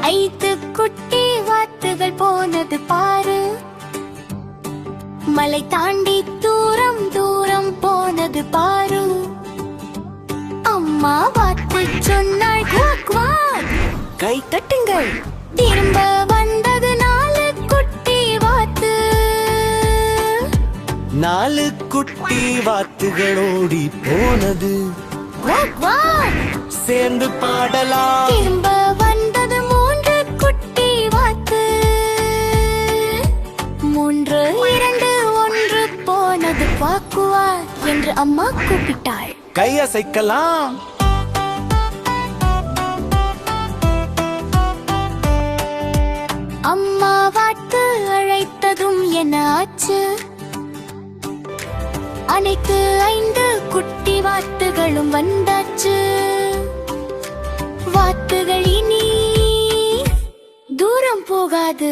ஐந்து குட்டி வாத்துகள் போனது பாரு. மலை தாண்டி தூரம் தூரம் போனது பாரு. அம்மா வாத்து சொன்னாள் குவாக் குவாக். கை தட்டுங்கள். திரும்ப வந்தது 4 குட்டி வாத்து. 4 குட்டி வாத்துகளோடி போனது. Quack quack. சேர்ந்து பாடலாம். திரும்ப வந்தது 3 குட்டி வாத்து. 3, 2, 1 போனது குவாக் குவாக் என்று அம்மா கூப்பிட்டாள். கையசைக்கலாம். அம்மா வாத்து அழைத்ததும் என்ன ஆச்சு? அனைத்து 5 குட்டி வாத்துகளும் வந்தாச்சு. வாத்துகள் இனி தூரம் போகாது.